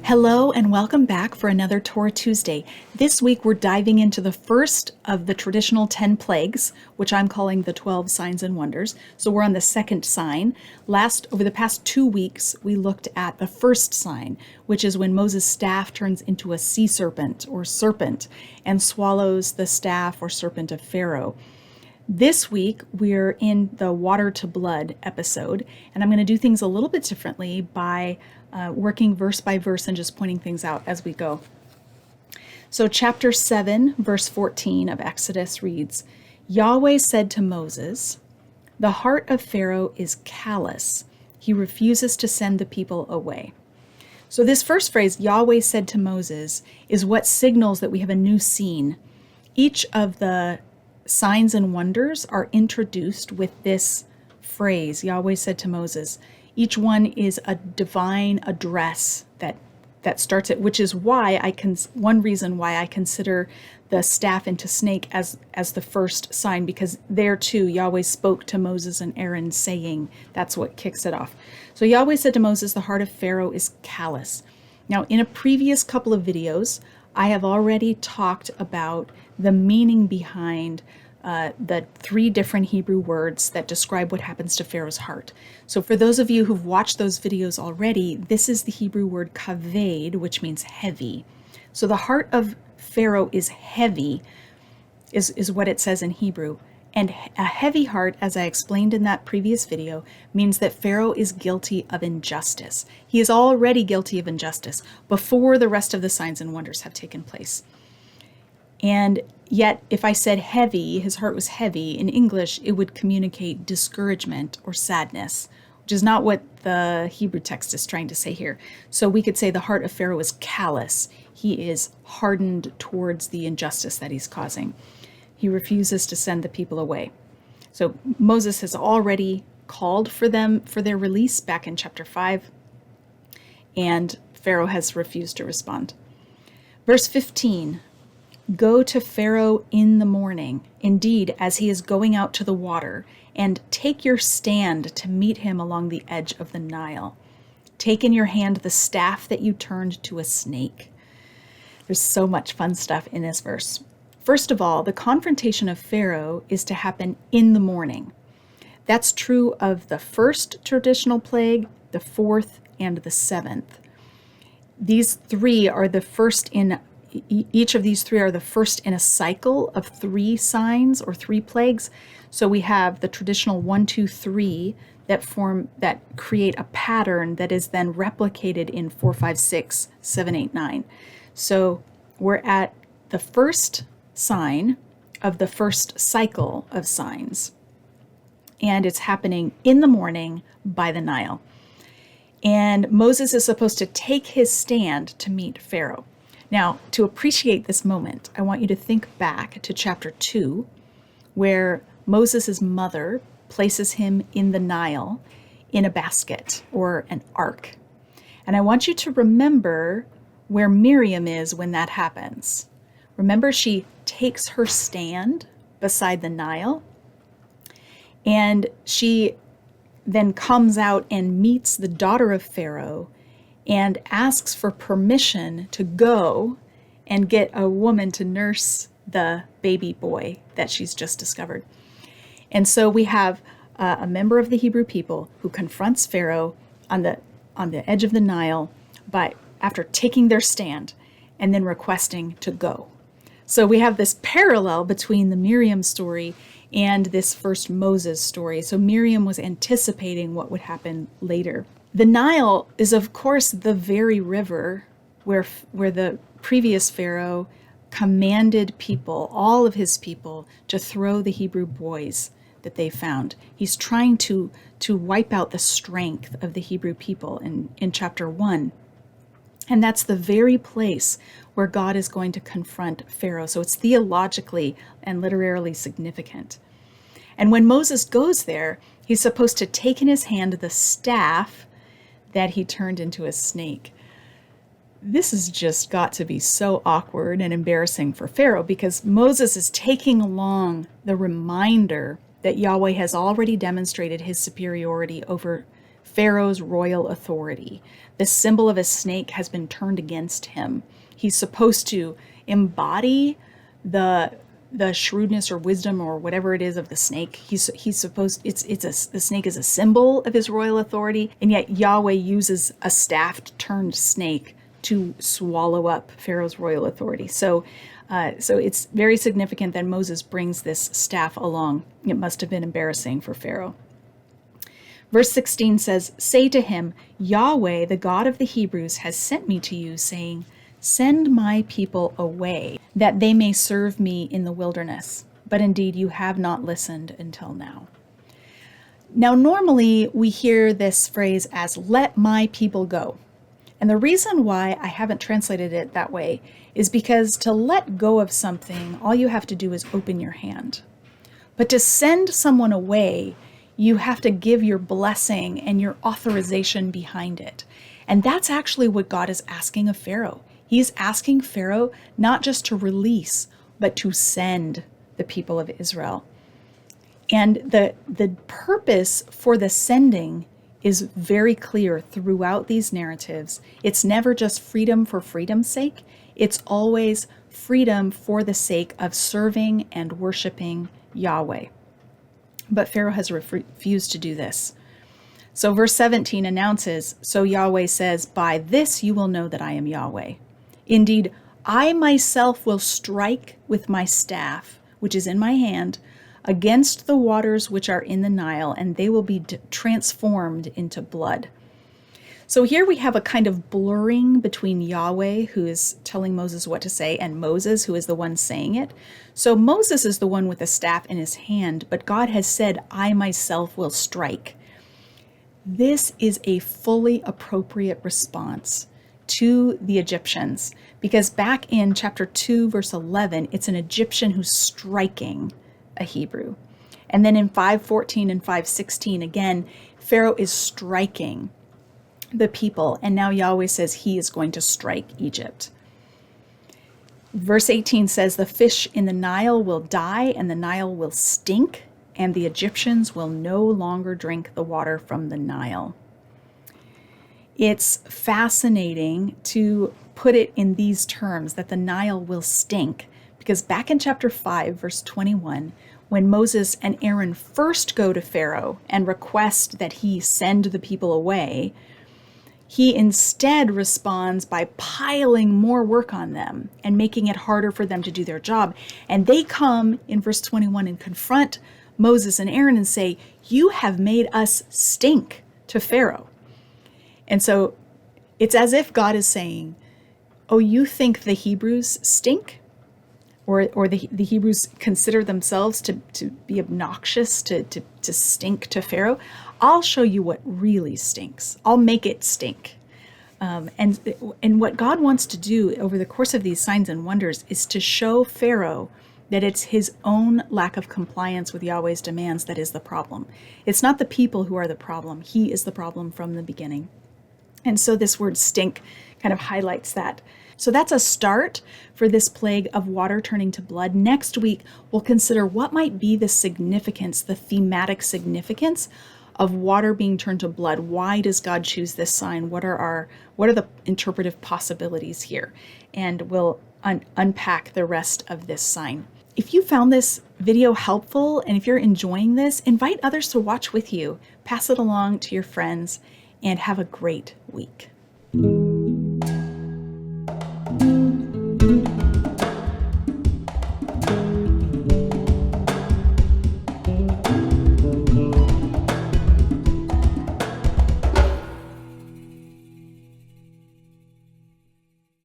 Hello and welcome back for another Torah Tuesday. This week we're diving into the first of the traditional 10 plagues, which I'm calling the 12 signs and wonders. So we're on the second sign. Over the past 2 weeks, we looked at the first sign, which is when Moses' staff turns into a sea serpent or serpent and swallows the staff or serpent of Pharaoh. This week, we're in the water to blood episode, and I'm going to do things a little bit differently by working verse by verse and just pointing things out as we go. So chapter 7, verse 14 of Exodus reads, Yahweh said to Moses, "The heart of Pharaoh is callous. He refuses to send the people away." So this first phrase, Yahweh said to Moses, is what signals that we have a new scene. Each of the signs and wonders are introduced with this phrase, Yahweh said to Moses. Each one is a divine address that starts it, which is why one reason why I consider the staff into snake as the first sign, because there too Yahweh spoke to Moses and Aaron saying, that's what kicks it off. So Yahweh said to Moses, the heart of Pharaoh is callous. Now, in a previous couple of videos, I have already talked about the meaning behind the 3 different Hebrew words that describe what happens to Pharaoh's heart. So for those of you who've watched those videos already, this is the Hebrew word kaved, which means heavy. So the heart of Pharaoh is heavy, is what it says in Hebrew. And a heavy heart, as I explained in that previous video, means that Pharaoh is guilty of injustice. He is already guilty of injustice before the rest of the signs and wonders have taken place. And yet, if I said heavy, his heart was heavy, in English, it would communicate discouragement or sadness, which is not what the Hebrew text is trying to say here. So we could say the heart of Pharaoh is callous. He is hardened towards the injustice that he's causing. He refuses to send the people away. So Moses has already called for their release back in chapter 5, and Pharaoh has refused to respond. Verse 15, Go to Pharaoh in the morning, indeed, as he is going out to the water, and take your stand to meet him along the edge of the Nile. Take in your hand the staff that you turned to a snake. There's so much fun stuff in this verse. First of all, the confrontation of Pharaoh is to happen in the morning. That's true of the first traditional plague, the fourth, and the seventh. These 3 are the first in Each of these 3 are the first in a cycle of 3 signs or 3 plagues. So we have the traditional 1, 2, 3 that create a pattern that is then replicated in 4, 5, 6, 7, 8, 9. So we're at the first sign of the first cycle of signs. And it's happening in the morning by the Nile. And Moses is supposed to take his stand to meet Pharaoh. Now, to appreciate this moment, I want you to think back to chapter 2, where Moses' mother places him in the Nile in a basket or an ark. And I want you to remember where Miriam is when that happens. Remember, she takes her stand beside the Nile, and she then comes out and meets the daughter of Pharaoh and asks for permission to go and get a woman to nurse the baby boy that she's just discovered. And so we have a member of the Hebrew people who confronts Pharaoh on the edge of the Nile after taking their stand and then requesting to go. So we have this parallel between the Miriam story and this first Moses story. So Miriam was anticipating what would happen later. The Nile is, of course, the very river where the previous Pharaoh commanded people, all of his people, to throw the Hebrew boys that they found. He's trying to wipe out the strength of the Hebrew people in chapter 1. And that's the very place where God is going to confront Pharaoh. So it's theologically and literarily significant. And when Moses goes there, he's supposed to take in his hand the staff that he turned into a snake. This has just got to be so awkward and embarrassing for Pharaoh, because Moses is taking along the reminder that Yahweh has already demonstrated his superiority over Pharaoh's royal authority. The symbol of a snake has been turned against him. He's supposed to embody the shrewdness or wisdom or whatever it is of the snake. He's supposed the snake is a symbol of his royal authority, and yet Yahweh uses a staff-turned snake to swallow up Pharaoh's royal authority. So it's very significant that Moses brings this staff along. It must have been embarrassing for Pharaoh. Verse 16 says, "Say to him, Yahweh, the God of the Hebrews, has sent me to you, saying, send my people away, that they may serve me in the wilderness. But indeed you have not listened until now." Now, normally we hear this phrase as, let my people go. And the reason why I haven't translated it that way is because to let go of something, all you have to do is open your hand. But to send someone away, you have to give your blessing and your authorization behind it. And that's actually what God is asking of Pharaoh. He's asking Pharaoh not just to release, but to send the people of Israel. And the purpose for the sending is very clear throughout these narratives. It's never just freedom for freedom's sake. It's always freedom for the sake of serving and worshiping Yahweh. But Pharaoh has refused to do this. So verse 17 announces, "So Yahweh says, by this you will know that I am Yahweh. Indeed, I myself will strike with my staff, which is in my hand, against the waters which are in the Nile, and they will be transformed into blood." So here we have a kind of blurring between Yahweh, who is telling Moses what to say, and Moses, who is the one saying it. So Moses is the one with the staff in his hand, but God has said, I myself will strike. This is a fully appropriate response to the Egyptians, because back in chapter 2, verse 11, it's an Egyptian who's striking a Hebrew. And then in 5:14 and 5:16, again, Pharaoh is striking the people, and now Yahweh says he is going to strike Egypt. Verse 18 says, "The fish in the Nile will die, and the Nile will stink, and the Egyptians will no longer drink the water from the Nile." It's fascinating to put it in these terms, that the Nile will stink, because back in chapter 5, verse 21, when Moses and Aaron first go to Pharaoh and request that he send the people away, he instead responds by piling more work on them and making it harder for them to do their job. And they come in verse 21 and confront Moses and Aaron and say, "You have made us stink to Pharaoh." And so it's as if God is saying, oh, you think the Hebrews stink? Or the Hebrews consider themselves to be obnoxious, to stink to Pharaoh? I'll show you what really stinks. I'll make it stink. And what God wants to do over the course of these signs and wonders is to show Pharaoh that it's his own lack of compliance with Yahweh's demands that is the problem. It's not the people who are the problem. He is the problem from the beginning. And so this word stink kind of highlights that. So that's a start for this plague of water turning to blood. Next week, we'll consider what might be the significance, the thematic significance of water being turned to blood. Why does God choose this sign? What are the interpretive possibilities here? And we'll unpack the rest of this sign. If you found this video helpful, and if you're enjoying this, invite others to watch with you. Pass it along to your friends, and have a great week.